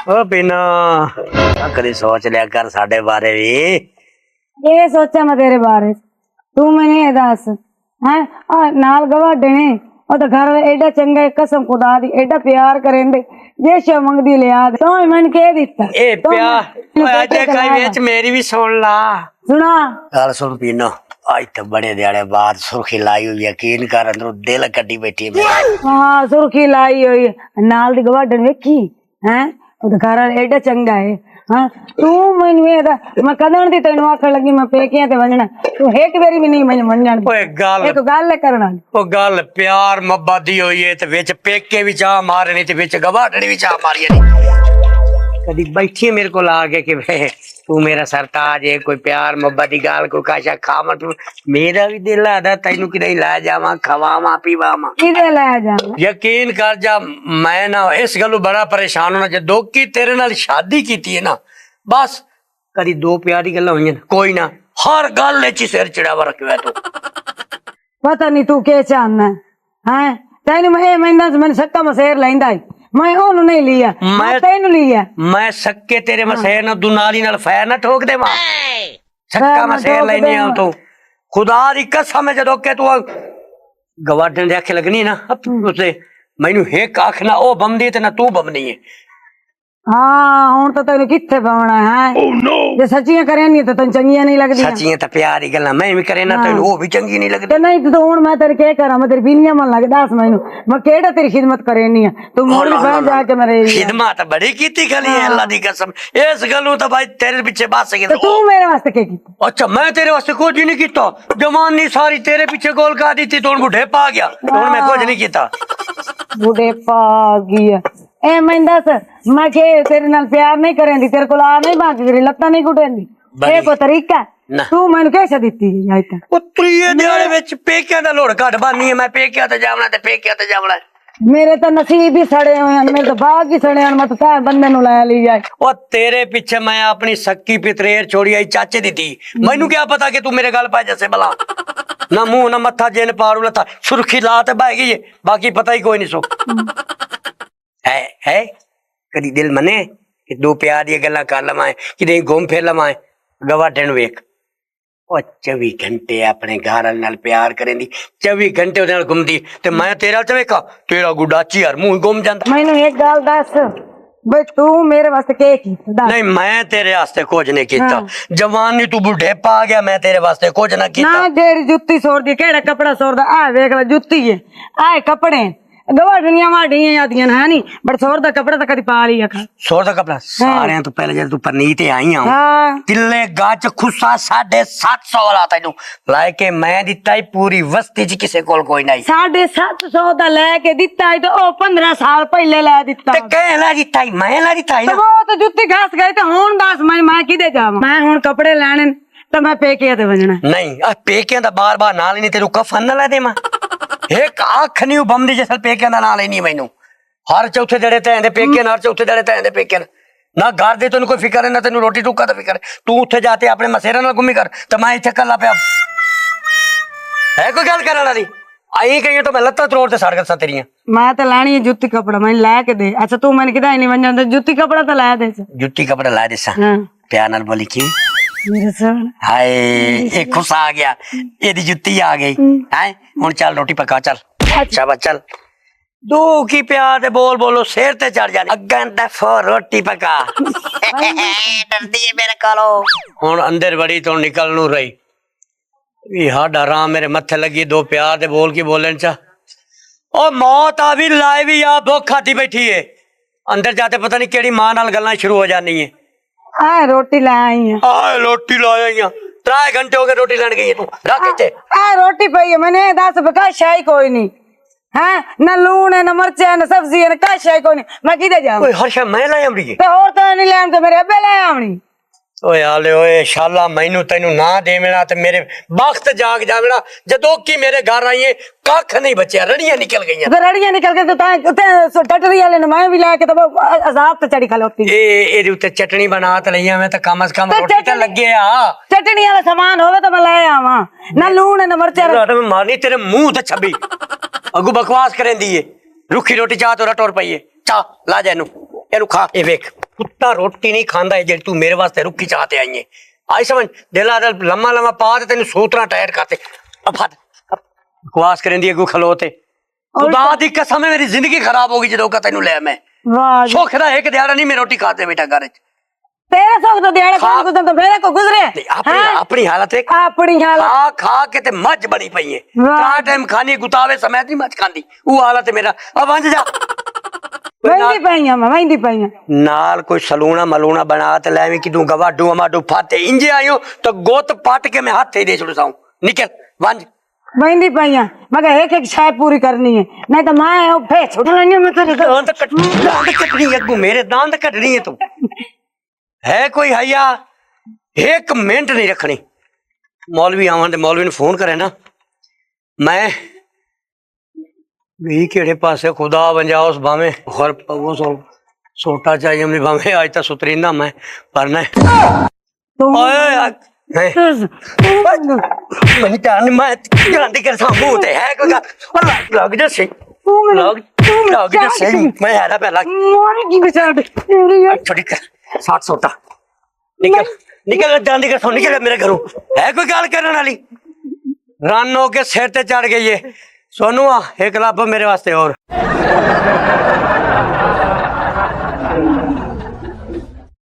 ओ बिना कभी सोच लिया कर साडे बारे भी। ये सोचा मैं तेरे बारे तू मैंने ये दस है नाल गवाडे ने ओ तो घर एडा चंगा कसम खुदा दी एडा प्यार करेंदे जे शे मंगदी लिया तो मैंने कह दिता ए प्यार ओए अजे कई विच मेरी भी सुन ला। सुना गल सुन पीनो आज तो बड़े दिहाड़े बाद सुर्खी लाई हुई यकीन कर अंदरों दिल कड्डी बैठी है। हाँ सुर्खी लाई हुई नाल दी गवाडन वेखी हैं ओ तो घर एडा चंगा है। हाँ तू मैंने मैं कदन दी तेन आखन लगी मैं पेकियां ते वंजना तू एक बारी भी नहीं मैं वंजण ओए गल एक गल करना ओ गल प्यार मोहब्बत दी होई है ते विच पेके भी चाह मारनी ते विच गवाडड़ी भी चाह मारी नहीं। कदी बैठी मेरे को आके कि तू मेरा सरताज है कोई प्यार मोहब्बत की गाल कोई काशा खावा तू मेरा भी दिल आदा तेनू कि नहीं ला जावा खवावा पीवावा किदे ले जावा यकीन कर जा मैं ना इस गलू बड़ा परेशान होना जदों की तेरे नाल शादी कीती है ना बस कदी दो प्यार दी गल्लां होईयां कोई ना हर गल विच सिर चढ़ावा रखिया तू पता नहीं तू के चाहना है तेन मैं सक्का मसेर लैंदा मैं ओनू नहीं लिया मैं तेनू लिया मैं सक्के तेरे मसेर ना दुनाली नाल फैर ना ठोक देवा सक्का मसेर लेनी आ तू खुदा दी कसम है जदों के तू गवाडन दे आखे लगनी ना उसे मैनू एक आखना ओ बमदी ते ना तू बमनी है। हाँ हुण तो तेन किथे पावना है जे सच्चियां करे नहीं तो तेन चंगियां नहीं लगदी सच्चियां तो प्यार ही गल्लां मैं भी करे ना तेन वो भी चंगी नहीं लगदी नहीं तो हुण मैं तेरे के करा मैं तेरी बीनियां मन लग दस मैनू मैं केड़ा तेरी खिदमत करेनी है तू मोड़ भी बैठ जाके मेरे खिदमत बड़ी कीती खाली है अल्लाह दी कसम इस गल्लों तो भाई तेरे पीछे बस गया तू मेरे वास्ते के कीता अच्छा मैं तेरे वास्ते कुछ नहीं कीता जवानी सारी तेरे पीछे गोल का दी थी तो बुढ़े पा गया हुण मैं कुछ नहीं कीता बुढ़े पा गया ए मैं दस मैं के तेरे नाल प्यार नहीं करेंदी तेरे को आ नहीं बाकी तेरी लत्ता नहीं घुटेंदी ए को तरीका तू मैनू कैसे दित्ती अज तक ओ त्रीए दिहाड़े विच पेकियां दा लोड़ घट बानी है मैं पेकियां ते जावना ते पेकियां ते जावना मेरे तो नसीब ही सड़े हुए हैं मेरे तो भाग ही सड़े हैं मैं तो तार बंदे नु ला ली जाए ओ तेरे पीछे मैं अपनी सक्की पितरेर छोड़ी आई चाचे दी थी मैनू क्या पता कि तू मेरे गल पा जैसे भला ना मुंह ना मत्था जिन पारू लथा सुर्खी ला ते बह गई बाकी पता ही कोई नहीं सो है कदी दिल मने कि दो प्यार दी गल्लां कर लवां कि नहीं घूम फिर लवां गवाडे नूं वेख ओ 24 घंटे अपने घर नाल प्यार करेंदी 24 घंटे ओदे नाल घुमदी ते मैं तेरा च वेखा तेरा गुडाची हर मुंह घुम जांदा मैनू एक गल दस बे तू मेरे वास्ते के कीता नहीं मैं तेरे वास्ते कुछ नहीं कीता जवानी तू बुढ़े पा गया मैं तेरे वास्ते कुछ ना कीता ना जेड़ी जुत्ती सोर दी केड़ा कपड़ा सोर दा आ वेख ले जुत्ती है आ कपड़े गवाडनियां वाडियां आदियां है नी बट सोर दा कपड़ा तो कदी पा लिया खा सोर दा कपड़ा सारे तो पहले जब तू परनीत आई हां हां तिल्ले गाच खुसा 750 वाला तैनू लाए के मैं दिता ही पूरी बस्ती च किसे कोल कोई नहीं 750 दा लेके दिता है तो ओ 15 साल पहले ले दिता ते कह ला दिता ही मैं ला दिता ही तो वो तो जुत्ती घास गए तो हुन दस मैं किदे जावां मैं हुन कपड़े लेने तो मैं पेके ते वजना नहीं आ पेके दा बार-बार नाल नहीं तेरू कफन ना ला देवा एक आख नहीं बमदी जैसा पेके दा नाल नहीं मैनू हर चौथे जड़े तैं दे पेके हर चौथे जड़े तैं दे पेके ना घर दे तेन कोई फिक्र है ना तेन रोटी टुक्का दा फिक्र तू उत्थे जाते अपने मसेरा नाल घूमी कर ते मैं इत्थे कल्ला पिया है कोई गल करन वाली आई कहीं तो मैं लत्ता तोड़ ते सड़ गसा तेरियां मैं तो लानी है जुत्ती कपड़ा मैं ला के दे अच्छा तू मैंने किदा नहीं वंजा तो जुत्ती कपड़ा तो ला दे जुत्ती कपड़ा ला देसा हां प्यार नाल बोली क्यों मेरे सोन हाय एक खुश आ गया एदी जुत्ती आ गई हैं हुन चल रोटी पका चल शाबाश चल दो की प्यार दे बोल बोलो सिर ते चढ़ जाने अगन दफो रोटी पका डरदी है मेरे कोलो हुन अंदर बड़ी तो निकल नू रही ये हाडा राम मेरे मथे लगी दो प्यार दे बोल की बोलन चा ओ मौत आ भी लाए भी आ भूख खाती बैठी है अंदर जाते पता नहीं केड़ी मां नाल गल्लां शुरू हो जानी है आ रोटी ला आई है आ रोटी ला आई है 3 घंटे हो गए रोटी लेने गई तू रख इत्थे आ रोटी पई है मैंने 10 बका शाही कोई नहीं हैं ना लूण है ना मिर्च है ना सब्जी है ना का शाही कोई नहीं मैं किदे जाऊं ओए हर शे मैं लाई आमड़ी ते और तो नहीं लेन तो मेरे अब्बे ले आवणी ओए आले ओए शाला मैनू तैनू ना देवेना ते मेरे वक्त जाग जावेना जदों की मेरे घर आई है कख नहीं बचिया रड़ियां निकल गईयां तो रड़ियां निकल के तो टटरी वाले ने मैं भी लाके तो अजाब तो चढ़ी खलोती ए उते चटनी बना त लईया मैं तो कम से कम रोटी ते लगे आ चटनी वाला सामान होवे तो मैं ले आवा ना लूण ना मिर्च मैं मारनी तेरे मुंह ते छबी अगू बकवास करेंदी है रुखी रोटी चाह तो रटोर पई है चा ला जा एनू खा ए वेख कुत्ता रोटी नहीं खांदा है जेड़ी तू मेरे वास्ते रुखी चाहते आई है आई समझ दिला दिल लम्मा लम्मा पा ते तेन सूतरा टायर करते अब हद बकवास करें दी अगू खलोते खुदा दी कसम है मेरी जिंदगी खराब होगी जो तेन ले मैं वाह जी। सुख दा एक दिहाड़ा नहीं मैं रोटी खाते बेटा घर च तेरे सुख तो दिहाड़े कौन गुजर तो मेरे को गुजरे अपनी अपनी हालत है अपनी हालत खा खा के ते मज बनी पई है वाह। चार टाइम खानी गुतावे समय नहीं मज खांदी वो हालत है मेरा अब वंज जा वही पाइया मैं वही पाइया नाल कोई सलूना मलूना बना ते लावी कि तू गवाडू अमाडू फाते इंजे आयो तो गोत पाट के मैं हाथ ही दे छुड़ साऊं निकल वंज वही पाइया मगर एक एक शाय पूरी करनी है नहीं तो मैं फे छुड़ लेनी मैं तेरे दांत कटनी है अगू मेरे दांत कटनी है तू है कोई हया एक मिनट नहीं रखनी मौलवी आवन ते मौलवी ने फोन करे ना मैं गई केड़े पासे खुदा बंजा उस बामे और वो सोटा चाहिए हमने बामे आज तक सुतरीना मैं परना मैं जान मैं गांधी कर सामू ते है कोई लग जा सही लग जा सही मैं आरा पहला मोरी की बेचारे तेरी छोड़ी कर 60 सोटा निकल निकल गांधी कर सो निकल मेरे घरों है कोई गाल करने वाली रानो के सिर ते चढ़ गई है सोनू एक लाभ मेरे वास्ते और